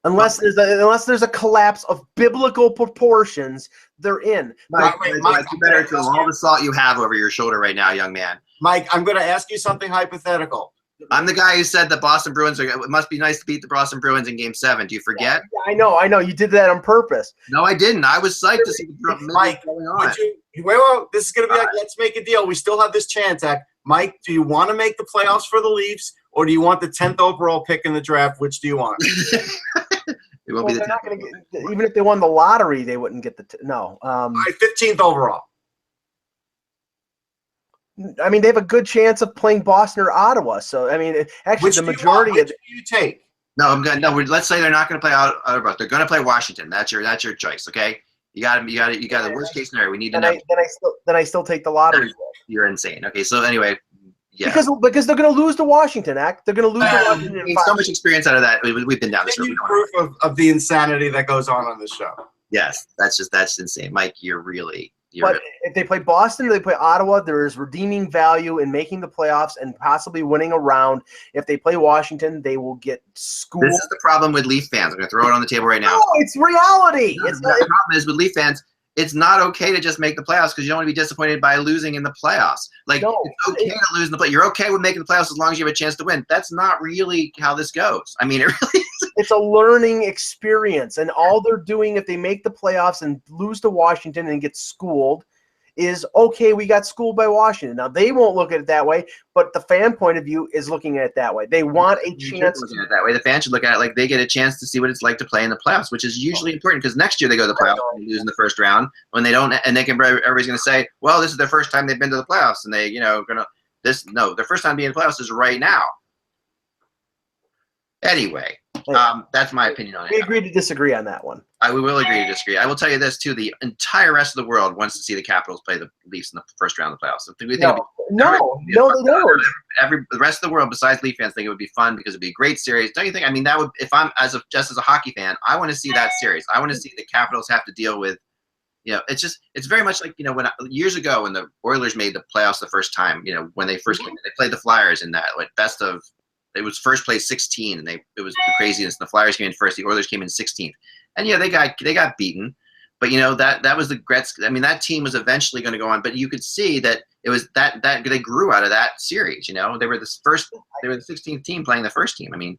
Unless there's a collapse of biblical proportions, they're in. Mike, you better throw all the salt you have over your shoulder right now, young man. Mike, I'm going to ask you something hypothetical. I'm the guy who said the Boston Bruins it must be nice to beat the Boston Bruins in Game 7. Do you forget? Yeah, I know. You did that on purpose. No, I didn't. I was psyched to see the Mike, going on. Wait, this is going to be like, let's make a deal. We still have this chance, Mike, do you want to make the playoffs for the Leafs, or do you want the 10th overall pick in the draft? Which do you want? It won't be the they're not going to get, even if they won the lottery, they wouldn't get the no. All right, 15th overall. I mean, they have a good chance of playing Boston or Ottawa. So I mean, actually, Which the majority which do you take? No, I'm good. No, let's say they're not going to play out. They're going to play Washington. That's your choice. Okay, you got the worst case scenario. We need to know. Then I still take the lottery. You're insane. Okay, so anyway, yeah. Because they're going to lose to Washington. They're going to lose to Washington. We so much experience out of that. We've been down this road. Proof of the insanity that goes on this show. Yes, that's insane, Mike. But if they play Boston or they play Ottawa, there is redeeming value in making the playoffs and possibly winning a round. If they play Washington, they will get schooled. This is the problem with Leaf fans. I'm going to throw it on the table right now. No, it's reality. The problem is with Leaf fans, it's not okay to just make the playoffs because you don't want to be disappointed by losing in the playoffs. Like, it's okay to lose in the playoffs. You're okay with making the playoffs as long as you have a chance to win. That's not really how this goes. I mean, it really is. It's a learning experience. And all they're doing if they make the playoffs and lose to Washington and get schooled is, okay, we got schooled by Washington. Now, they won't look at it that way, but the fan point of view is looking at it that way. They want a chance. Looking at it that way. The fans should look at it like they get a chance to see what it's like to play in the playoffs, which is usually important because next year they go to the playoffs and they lose in the first round when they don't, and everybody's going to say, well, this is their first time they've been to the playoffs, and they, their first time being in the playoffs is right now. Anyway, that's my opinion on it. We agree to disagree on that one. We will agree to disagree. I will tell you this too: the entire rest of the world wants to see the Capitals play the Leafs in the first round of the playoffs. They don't. The rest of the world, besides Leaf fans, think it would be fun because it'd be a great series. Don't you think? I mean, that would. If I'm just as a hockey fan, I want to see that series. I want to see the Capitals have to deal with. It's very much like when years ago when the Oilers made the playoffs the first time. When they first came in, they played the Flyers in that best of. It was first place 16, and it was the craziness. The Flyers came in first. The Oilers came in 16th, and they got beaten. But that was the Gretzky. I mean, that team was eventually going to go on. But you could see that it was that they grew out of that series. They were the 16th team playing the first team. I mean,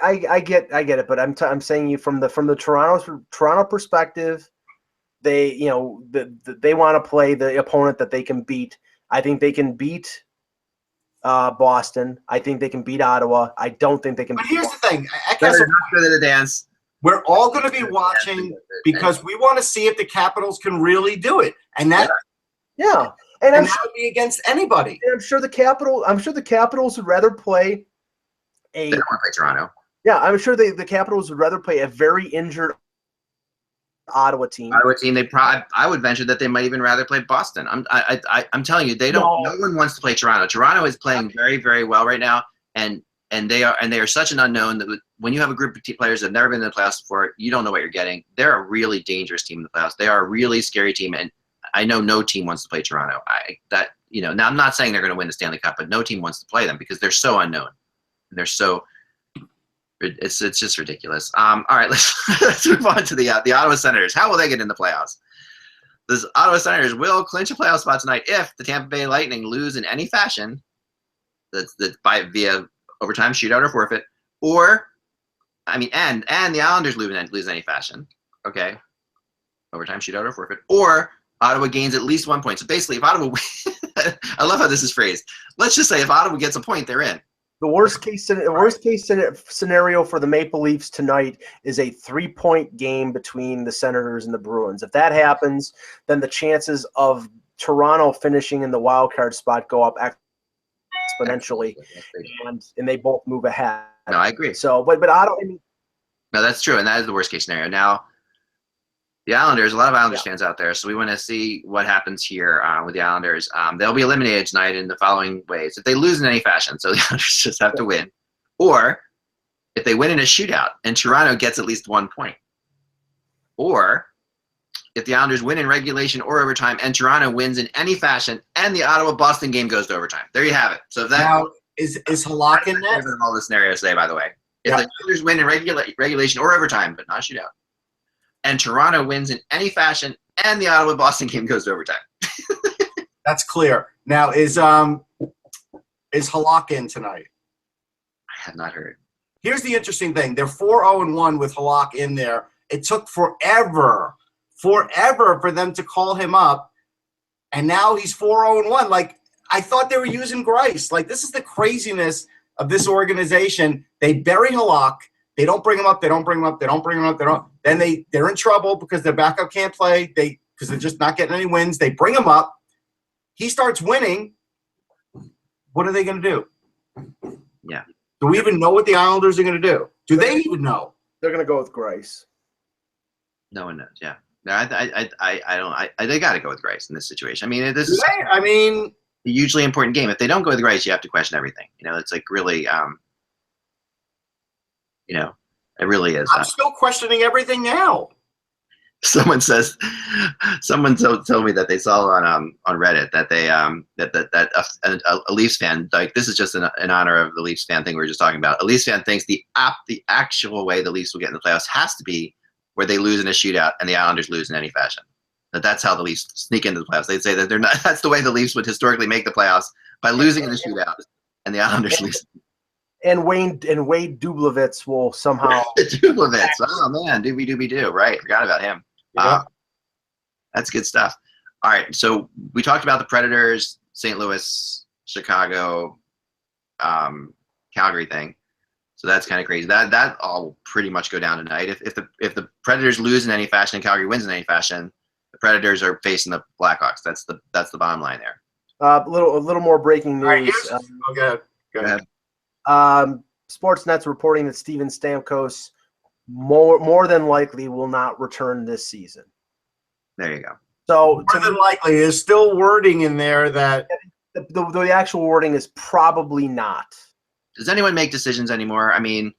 I get it, but I'm saying from the Toronto perspective, they they want to play the opponent that they can beat. I think they can beat. Boston. I think they can beat Ottawa. I don't think they can. But here's Boston. the thing. I guess not good at the dance. We're all going to be watching because we want to see if the Capitals can really do it, and that. Yeah, and that would be against anybody. I'm sure the Capitals would rather play They don't want to play Toronto. Yeah, I'm sure the Capitals would rather play a very injured Ottawa team. I would venture that they might even rather play Boston. I'm telling you, they don't. No one wants to play Toronto. Toronto is playing very, very well right now, and they are such an unknown that when you have a group of players that have never been in the playoffs before, you don't know what you're getting. They're a really dangerous team in the playoffs. They are a really scary team, and I know no team wants to play Toronto. Now I'm not saying they're going to win the Stanley Cup, but no team wants to play them because they're so unknown. And they're so. It's just ridiculous. All right, let's move on to the Ottawa Senators. How will they get in the playoffs? The Ottawa Senators will clinch a playoff spot tonight if the Tampa Bay Lightning lose in any fashion, via overtime, shootout, or forfeit, and the Islanders lose in any fashion. Okay, overtime, shootout, or forfeit, or Ottawa gains at least 1 point. So basically, if Ottawa, I love how this is phrased. Let's just say if Ottawa gets a point, they're in. The worst case scenario for the Maple Leafs tonight is a 3-point game between the Senators and the Bruins. If that happens, then the chances of Toronto finishing in the wild card spot go up exponentially, and they both move ahead. No, I agree. So, but Ottawa. No, that's true, and that is the worst case scenario. Now, the Islanders, a lot of Islanders fans out there, so we want to see what happens here with the Islanders. They'll be eliminated tonight in the following ways. If they lose in any fashion, so the Islanders just have to win. Or if they win in a shootout and Toronto gets at least 1 point. Or if the Islanders win in regulation or overtime and Toronto wins in any fashion and the Ottawa-Boston game goes to overtime. There you have it. So now, is Halak in that? All the scenarios today, by the way. If the Islanders win in regulation or overtime, but not shootout, and Toronto wins in any fashion, and the Ottawa-Boston game goes to overtime. That's clear. Now, is Halak in tonight? I have not heard. Here's the interesting thing. They're 4-0-1 with Halak in there. It took forever for them to call him up, and now he's 4-0-1. Like, I thought they were using Grice. Like, this is the craziness of this organization. They bury Halak. They don't bring him up. They don't bring him up. They don't bring him up. They don't. Then they're in trouble because their backup can't play. Because they're just not getting any wins. They bring him up. He starts winning. What are they going to do? Yeah. Do we even know what the Islanders are going to do? Do they even know? They're going to go with Grice. No one knows. Yeah. No, I don't. They got to go with Grice in this situation. I mean, this is I mean, a hugely important game. If they don't go with Grice, you have to question everything. It's like really, it really is. I'm still questioning everything now. Someone told me that they saw on Reddit that they that a Leafs fan, like, this is just in honor of the Leafs fan thing we were just talking about. A Leafs fan thinks the actual way the Leafs will get in the playoffs has to be where they lose in a shootout and the Islanders lose in any fashion. That's how the Leafs sneak into the playoffs. They'd say that they're not. That's the way the Leafs would historically make the playoffs, by losing in the shootout and the Islanders lose. And Wade Dublovitz will somehow. Dublovitz, oh man, do right? Forgot about him. Yeah. That's good stuff. All right, so we talked about the Predators, St. Louis, Chicago, Calgary thing. So that's kind of crazy. That all pretty much go down tonight. If the Predators lose in any fashion and Calgary wins in any fashion, the Predators are facing the Blackhawks. That's the bottom line there. A little more breaking news. Go ahead. Sportsnet's reporting that Steven Stamkos more than likely will not return this season. There you go. So More than likely, there's still wording in there that the actual wording is probably not. Does anyone make decisions anymore? I mean,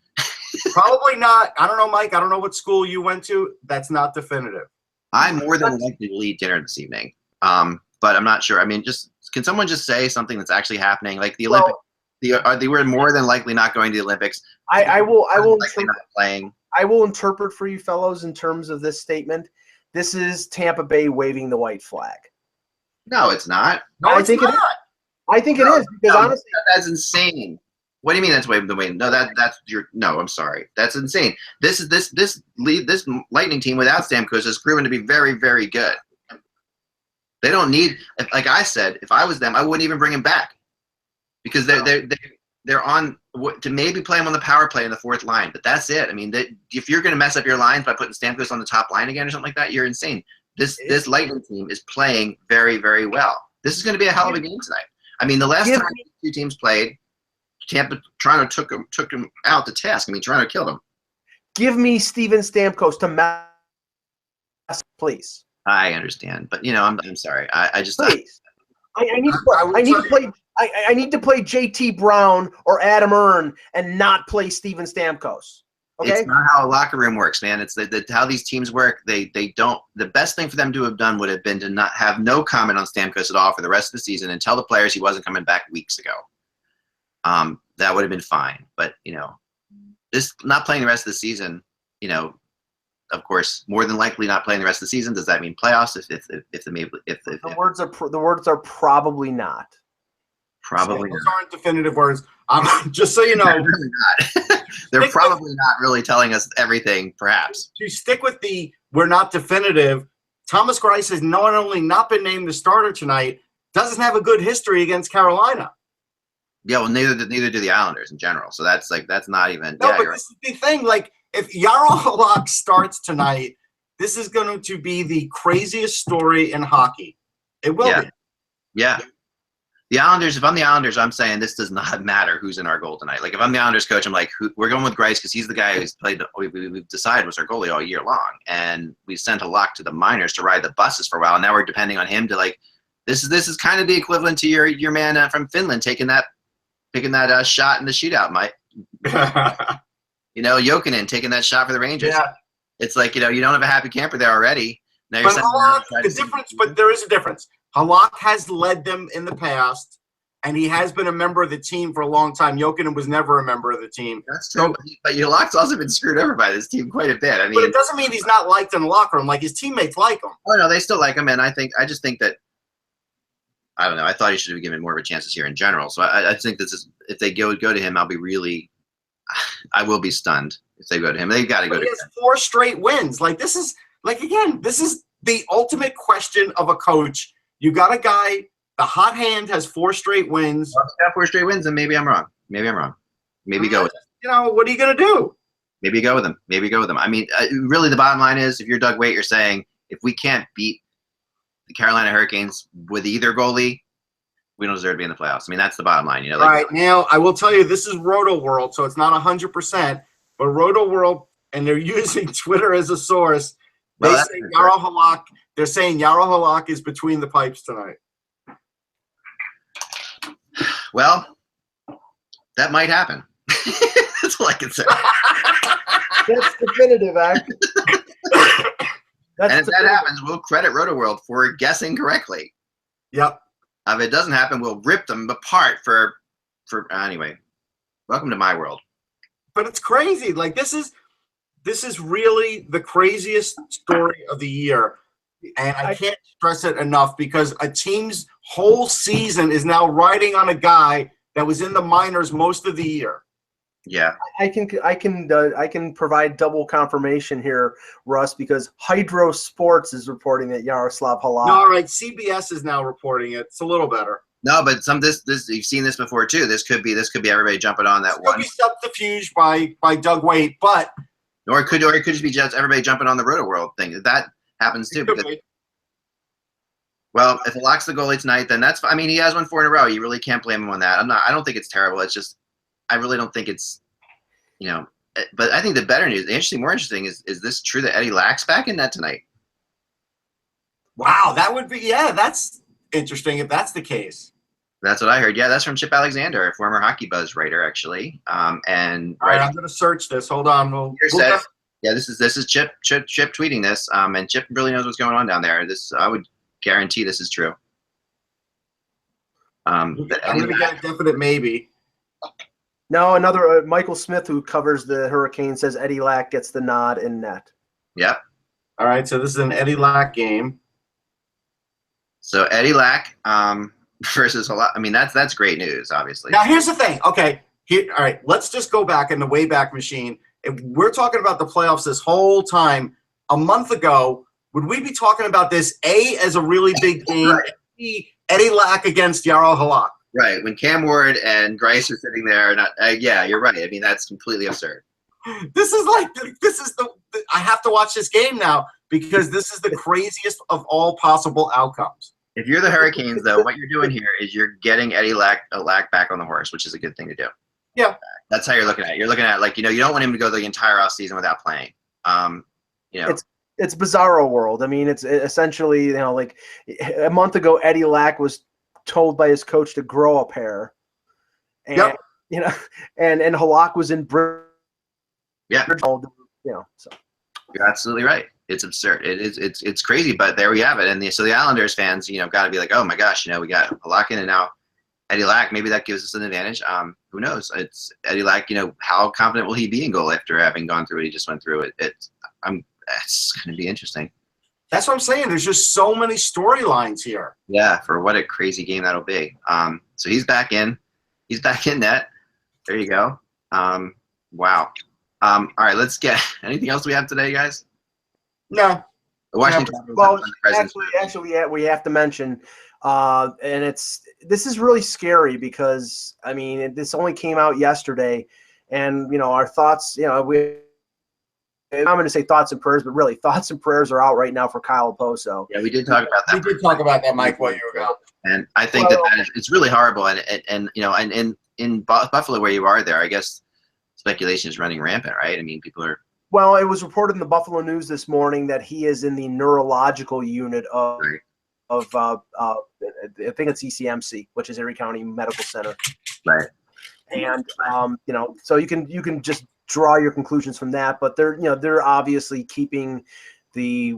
probably not. I don't know, Mike. I don't know what school you went to. That's not definitive. I'm more than likely to eat dinner this evening. But I'm not sure. I mean, can someone just say something that's actually happening? Like the Olympics, they were more than likely not going to the Olympics. I will not playing. I will interpret for you fellows in terms of this statement. This is Tampa Bay waving the white flag. No, it's not. No, I it's think not. I think it is, because honestly, that's insane. What do you mean that's waving the wing? No, I'm sorry. That's insane. This Lightning team without Stamkos has proven to be very, very good. They don't need, like I said, if I was them, I wouldn't even bring him back, because they're on to maybe play him on the power play in the fourth line, but that's it. I mean, if you're going to mess up your lines by putting Stamkos on the top line again or something like that, you're insane. This Lightning team is playing very, very well. This is going to be a hell of a game tonight. I mean, the last time these two teams played, Toronto took him out to task. I mean, Toronto killed him. Give me Steven Stamkos to mess, please. I understand, but I'm sorry. I just please. I need to play JT Brown or Adam Earn and not play Steven Stamkos. Okay? It's not how a locker room works, man. It's how these teams work. They don't. The best thing for them to have done would have been to not have no comment on Stamkos at all for the rest of the season and tell the players he wasn't coming back weeks ago. That would have been fine. But this not playing the rest of the season, of course, more than likely not playing the rest of the season. Does that mean playoffs? The words are probably not. Probably those not. aren't definitive words. Just so you know, They're really not. They're probably not really telling us everything. Perhaps to stick with we're not definitive. Thomas Greiss has not only not been named the starter tonight, doesn't have a good history against Carolina. Yeah, well, neither do the Islanders in general. So that's not even. No, yeah, but this is the thing. Like, if Jarro Halak starts tonight, this is going to be the craziest story in hockey. It will be. Yeah. The Islanders, if I'm the Islanders, I'm saying this does not matter who's in our goal tonight. Like, if I'm the Islanders coach, I'm like, we're going with Greiss because he's the guy who's played, we've decided was our goalie all year long. And we sent Halak to the minors to ride the buses for a while. And now we're depending on him to, like, this is kind of the equivalent to your man from Finland taking that shot in the shootout, Mike. Jokinen taking that shot for the Rangers. Yeah. It's like, you don't have a happy camper there already. Now But Halak, there is a difference. Halak has led them in the past, and he has been a member of the team for a long time. Jokinen was never a member of the team. That's true. But Halak's also been screwed over by this team quite a bit. I mean, but it doesn't mean he's not liked in the locker room. Like, his teammates like him. Oh no, they still like him, and I just think that, I don't know. I thought he should have given more of a chance this year in general. So I think if they go to him, I will be stunned if they go to him. They've got to go to him. He has 4 straight wins. Like, this is the ultimate question of a coach. You got a guy, the hot hand has 4 straight wins. Well, if he's got 4 straight wins, then maybe I'm wrong. Maybe go with it. You know, what are you going to do? Maybe go with them. Maybe go with them. I mean, really, the bottom line is, if you're Doug Waite, you're saying, if we can't beat the Carolina Hurricanes with either goalie, we don't deserve to be in the playoffs. I mean, that's the bottom line. You know. All right. Now, I will tell you, this is Roto World, so it's not 100%, but Roto World, and they're using Twitter as a source. They say Jaro Halak. They're saying Jaro Halak is between the pipes tonight. Well, that might happen. That's all I can say. That's definitive, Act. And if that happens, we'll credit RotoWorld for guessing correctly. Yep. If it doesn't happen, we'll rip them apart for anyway. Welcome to my world. But it's crazy. Like, this is really the craziest story of the year. And I can't stress it enough, because a team's whole season is now riding on a guy that was in the minors most of the year. Yeah, I can provide double confirmation here, Russ, because Hydro Sports is reporting that Yaroslav Halak. No, all right, CBS is now reporting it. It's a little better. No, but this you've seen this before too. This could be everybody jumping on that one. Could be subterfuge by Doug Waite, but or it could just be everybody jumping on the RotoWorld thing. That happens too. Well, if Halak's the goalie tonight, then that's fine. I mean, he has won 4 in a row. You really can't blame him on that. I don't think it's terrible. It's just, I really don't think it's, you know. But I think the better news, more interesting is this true that Eddie Lack's back in net tonight? Wow, that would be, yeah, that's interesting if that's the case. That's what I heard. Yeah, that's from Chip Alexander, a former Hockey Buzz writer, actually. And all right, I'm going to search this. Hold on. Yeah, this is Chip tweeting this, and Chip really knows what's going on down there. I would guarantee this is true. I'm going to get a definite maybe. No, another Michael Smith, who covers the Hurricanes, says Eddie Lack gets the nod in net. Yep. All right, so this is an Eddie Lack game. So Eddie Lack versus Halak. I mean, that's great news, obviously. Now here's the thing. Okay, all right, let's just go back in the Wayback Machine. If we're talking about the playoffs this whole time, a month ago, would we be talking about this A, as a really big game, right. B, Eddie Lack against Jaro Halak? Right, when Cam Ward and Grice are sitting there, yeah, you're right. I mean, that's completely absurd. This is I have to watch this game now, because this is the craziest of all possible outcomes. If you're the Hurricanes, though, what you're doing here is you're getting Eddie Lack back on the horse, which is a good thing to do. Yeah. That's how you're looking at it. You're looking at, like, you don't want him to go the entire offseason without playing. It's bizarro world. I mean, it's essentially, like a month ago, Eddie Lack was told by his coach to grow a pair. And, yep. And Halak was in Britain. Yeah. So. You're absolutely right. It's absurd. It's crazy, but there we have it. And so the Islanders fans, got to be like, oh my gosh, we got Halak in and now Eddie Lack. Maybe that gives us an advantage. Who knows? It's Eddie Lack. How confident will he be in goal after having gone through what he just went through? It's going to be interesting. That's what I'm saying. There's just so many storylines here. Yeah, for what a crazy game that'll be. So he's back in. He's back in net. There you go. Wow. All right, let's get anything else we have today, guys? No. Well, actually, yeah, we have to mention, and this is really scary because, I mean, this only came out yesterday, and our thoughts, I'm going to say thoughts and prayers, but really thoughts and prayers are out right now for Kyle Okposo. Yeah, we did talk about that. We did talk about that, Mike, while you were gone. And I think it's really horrible, and in Buffalo where you are there, I guess speculation is running rampant, right? I mean, people are. Well, it was reported in the Buffalo News this morning that he is in the neurological unit of I think it's ECMC, which is Erie County Medical Center. Right. And so you can just draw your conclusions from that, but they're obviously keeping they're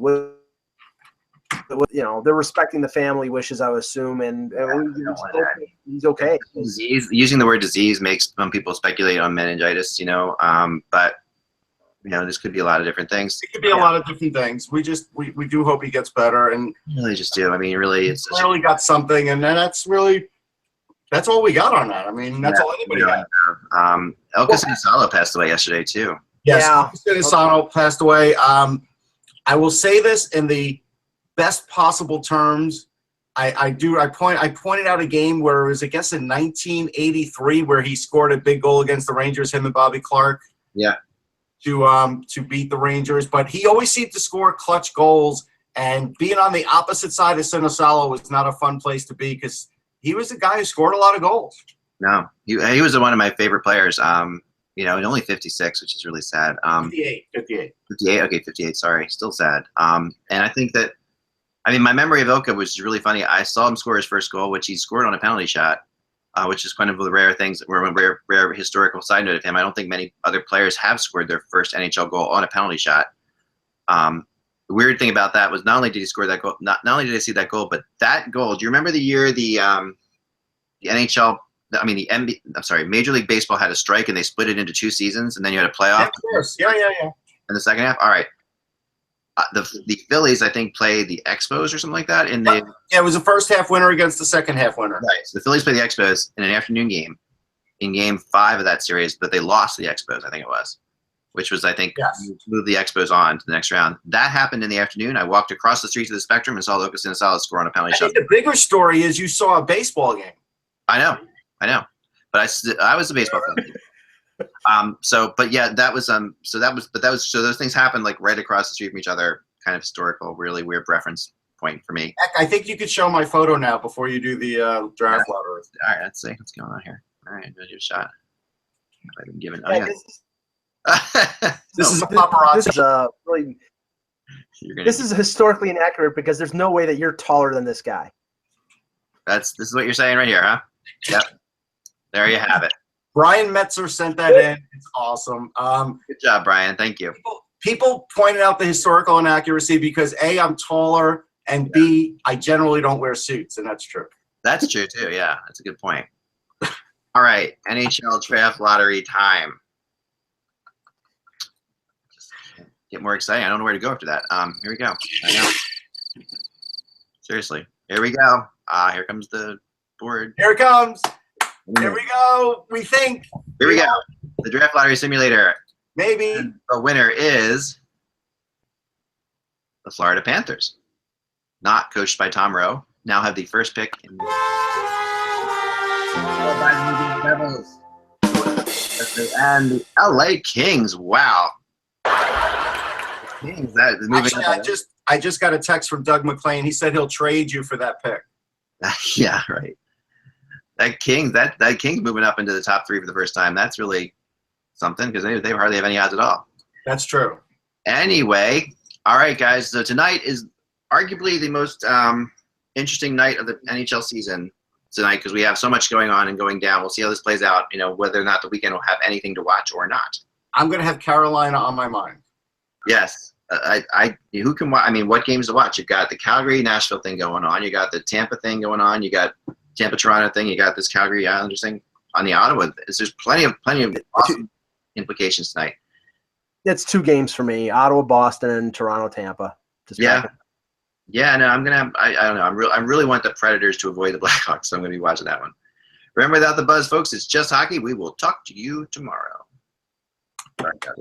respecting the family wishes, I would assume, and he's okay. Using the word disease makes some people speculate on meningitis, but this could be a lot of different things. It could be a lot of different things. We do hope he gets better, and really just do. I mean, really, it's really got something, and that's all we got on that. I mean, that's all anybody got. Elkas Gonzalo passed away yesterday too. Yes, Elkas Gonzalo passed away. I will say this in the best possible terms. I pointed out a game where it was, I guess, in 1983 where he scored a big goal against the Rangers, him and Bobby Clark. Yeah. To beat the Rangers, but he always seemed to score clutch goals. And being on the opposite side of Sinosalo was not a fun place to be because he was the guy who scored a lot of goals. No, he was one of my favorite players. Only 56, which is really sad. 58. Okay, 58. Sorry, still sad. And I think that, my memory of Oka was really funny. I saw him score his first goal, which he scored on a penalty shot, which is kind of the rare things, rare historical side note of him. I don't think many other players have scored their first NHL goal on a penalty shot. The weird thing about that was not only did he score that goal, not only did I see that goal, but that goal. Do you remember the year the NHL? Major League Baseball had a strike and they split it into 2 seasons, and then you had a playoff. Yeah, of course. Yeah. In the second half, all right. The Phillies, I think, play the Expos or something like that. It was a first half winner against the second half winner. Right. So the Phillies play the Expos in an afternoon game, in Game 5 of that series, but they lost the Expos, I think it was, which was, I think, move the Expos on to the next round. That happened in the afternoon. I walked across the street to the Spectrum and saw Lucas Sinosalo score on a penalty shot. I think the bigger story is you saw a baseball game. I know, but I was a baseball fan. So those things happened like right across the street from each other, kind of historical, really weird reference point for me. I think you could show my photo now before you do the draft lottery. All right, let's see what's going on here. All right, I'm gonna do a shot. I've been given. This is a paparazzi. This is historically inaccurate because there's no way that you're taller than this guy. This is what you're saying right here, huh? Yep. There you have it. Brian Metzer sent that in. It's awesome. Good job, Brian. Thank you. People pointed out the historical inaccuracy because A, I'm taller, and B, I generally don't wear suits, and that's true. That's true too. Yeah, that's a good point. All right, NHL draft lottery time. Get more exciting. I don't know where to go after that. Here we go. I know. Seriously. Here we go. Here comes the board. Here it comes. Here we go. We think. Here we go. The draft lottery simulator. Maybe. And the winner is the Florida Panthers. Not coached by Tom Rowe. Now have the first pick in the and the LA Kings. Wow. Kings, that is moving. Actually, I just got a text from Doug McClain. He said he'll trade you for that pick. Yeah, right. That Kings moving up into the top 3 for the first time. That's really something because they hardly have any odds at all. That's true. Anyway, all right, guys. So tonight is arguably the most interesting night of the NHL season tonight because we have so much going on and going down. We'll see how this plays out. Whether or not the weekend will have anything to watch or not. I'm going to have Carolina on my mind. Yes. Who can watch? What games to watch? You've got the Calgary-Nashville thing going on. You got the Tampa thing going on. You got Tampa-Toronto thing. You got this Calgary-Islanders thing on the Ottawa. There's plenty of awesome implications tonight. That's 2 games for me: Ottawa, Boston, and Toronto, Tampa. Yeah. No, I'm gonna have. I don't know. I really want the Predators to avoid the Blackhawks, so I'm gonna be watching that one. Remember, without the buzz, folks, it's just hockey. We will talk to you tomorrow. All right, guys.